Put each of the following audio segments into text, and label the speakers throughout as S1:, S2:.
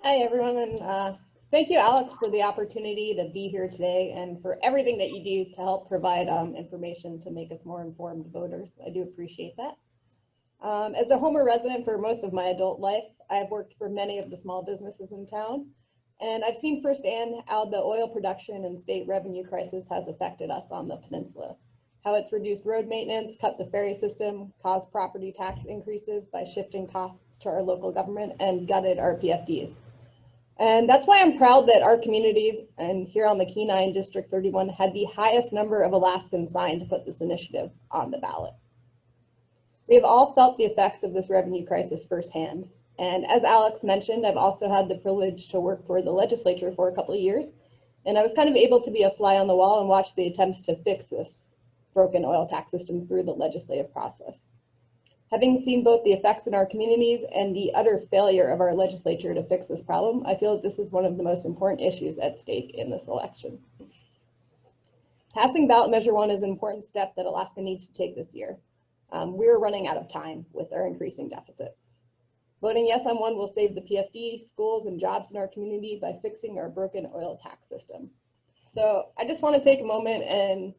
S1: Hi, everyone, and thank you, Alex, for the opportunity to be here today and for everything that you do to help provide information to make us more informed voters. I do appreciate that. As a Homer resident for most of my adult life, I've worked for many of the small businesses in town, and I've seen firsthand how the oil production and state revenue crisis has affected us on the peninsula, how it's reduced road maintenance, cut the ferry system, caused property tax increases by shifting costs to our local government, and gutted our PFDs. And that's why I'm proud that our communities and here on the Kenai in District 31 had the highest number of Alaskans signed to put this initiative on the ballot. We have all felt the effects of this revenue crisis firsthand. And as Alex mentioned, I've also had the privilege to work for the legislature for a couple of years. And I was kind of able to be a fly on the wall and watch the attempts to fix this broken oil tax system through the legislative process. Having seen both the effects in our communities and the utter failure of our legislature to fix this problem, I feel that this is one of the most important issues at stake in this election. Passing Ballot Measure 1 is an important step that Alaska needs to take this year. We're running out of time with our increasing deficits. Voting yes on 1 will save the PFD, schools, and jobs in our community by fixing our broken oil tax system. So I just want to take a moment and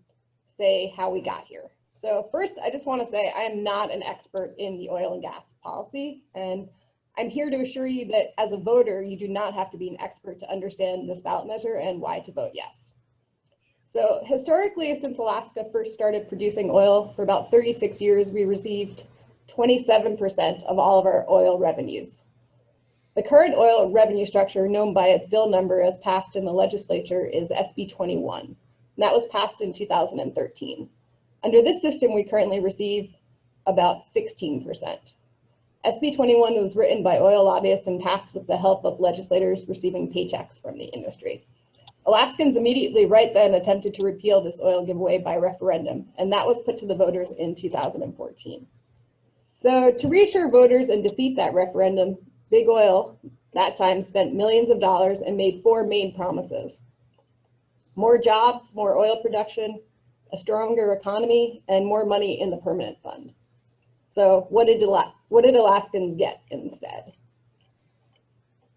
S1: say how we got here. So first, I just want to say I am not an expert in the oil and gas policy, and I'm here to assure you that as a voter, you do not have to be an expert to understand this ballot measure and why to vote yes. So historically, since Alaska first started producing oil for about 36 years, we received 27% of all of our oil revenues. The current oil revenue structure, known by its bill number as passed in the legislature, is SB 21, and that was passed in 2013. Under this system, we currently receive about 16%. SB 21 was written by oil lobbyists and passed with the help of legislators receiving paychecks from the industry. Alaskans immediately right then attempted to repeal this oil giveaway by referendum, and that was put to the voters in 2014. So to reassure voters and defeat that referendum, Big Oil, that time, spent millions of dollars and made 4 main promises: more jobs, more oil production, a stronger economy, and more money in the permanent fund. So what did Alaskans get instead?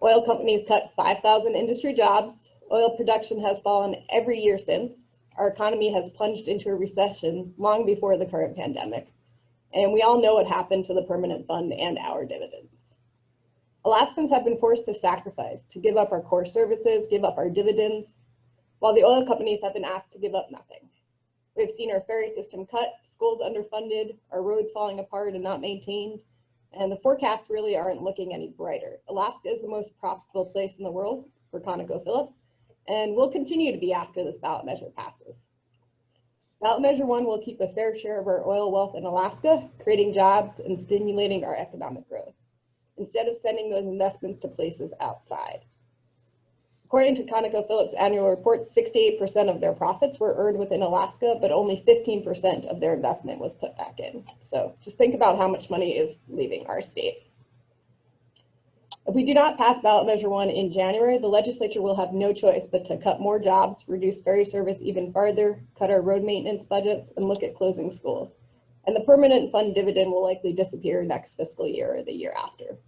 S1: Oil companies cut 5,000 industry jobs. Oil production has fallen every year since. Our economy has plunged into a recession long before the current pandemic. And we all know what happened to the permanent fund and our dividends. Alaskans have been forced to sacrifice, to give up our core services, give up our dividends, while the oil companies have been asked to give up nothing. We've seen our ferry system cut, schools underfunded, our roads falling apart and not maintained, and the forecasts really aren't looking any brighter. Alaska is the most profitable place in the world for ConocoPhillips, and will continue to be after this ballot measure passes. Ballot Measure 1 will keep a fair share of our oil wealth in Alaska, creating jobs and stimulating our economic growth, instead of sending those investments to places outside. According to ConocoPhillips' annual report, 68% of their profits were earned within Alaska, but only 15% of their investment was put back in. So just think about how much money is leaving our state. If we do not pass Ballot Measure 1 in January, the legislature will have no choice but to cut more jobs, reduce ferry service even farther, cut our road maintenance budgets, and look at closing schools. And the permanent fund dividend will likely disappear next fiscal year or the year after.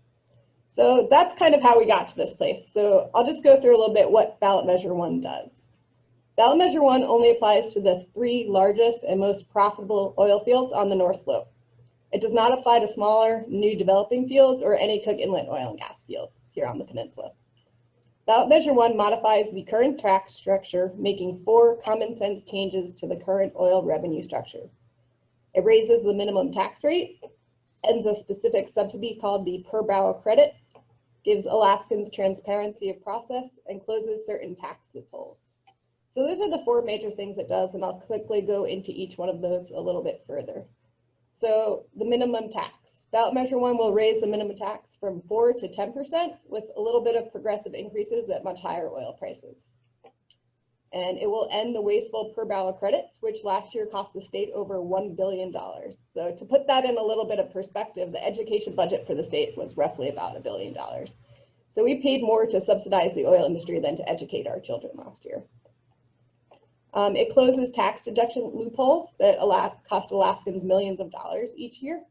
S1: So that's kind of how we got to this place. So I'll just go through a little bit what Ballot Measure 1 does. Ballot Measure 1 only applies to the 3 largest and most profitable oil fields on the North Slope. It does not apply to smaller, new developing fields or any Cook Inlet oil and gas fields here on the peninsula. Ballot Measure 1 modifies the current tax structure, making 4 common sense changes to the current oil revenue structure. It raises the minimum tax rate, ends a specific subsidy called the per barrel credit, gives Alaskans transparency of process, and closes certain tax loopholes. So those are the 4 major things it does, and I'll quickly go into each one of those a little bit further. So the minimum tax. Ballot Measure 1 will raise the minimum tax from 4 to 10% with a little bit of progressive increases at much higher oil prices. And it will end the wasteful per barrel credits, which last year cost the state over $1 billion. So to put that in a little bit of perspective, the education budget for the state was roughly about $1 billion. So we paid more to subsidize the oil industry than to educate our children last year. It closes tax deduction loopholes that cost Alaskans millions of dollars each year.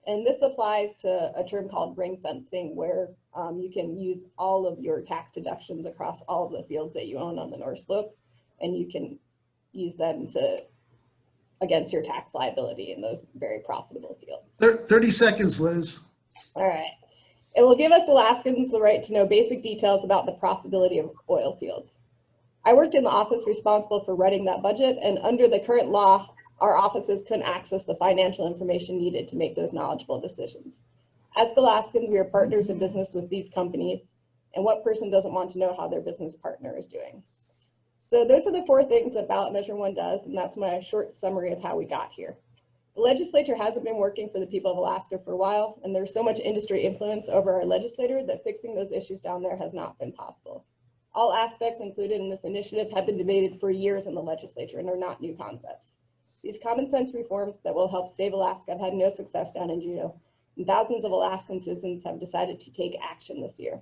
S1: And this applies to a term called ring fencing, where You can use all of your tax deductions across all of the fields that you own on the North Slope, and you can use them against your tax liability in those very profitable fields.
S2: 30 seconds, Liz.
S1: All right. It will give us Alaskans the right to know basic details about the profitability of oil fields. I worked in the office responsible for writing that budget, and under the current law, our offices couldn't access the financial information needed to make those knowledgeable decisions. As Alaskans, we are partners in business with these companies, and what person doesn't want to know how their business partner is doing? So those are the 4 things that Ballot Measure 1 does, and that's my short summary of how we got here. The legislature hasn't been working for the people of Alaska for a while, and there's so much industry influence over our legislator that fixing those issues down there has not been possible. All aspects included in this initiative have been debated for years in the legislature and are not new concepts. These common sense reforms that will help save Alaska have had no success down in Juneau, and thousands of Alaskan citizens have decided to take action this year.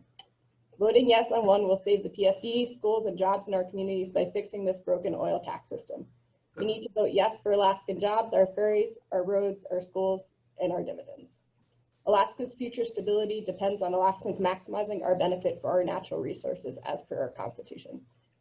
S1: Voting yes on 1 will save the PFD, schools, and jobs in our communities by fixing this broken oil tax system. We need to vote yes for Alaskan jobs, our ferries, our roads, our schools, and our dividends. Alaska's future stability depends on Alaskans maximizing our benefit for our natural resources as per our Constitution.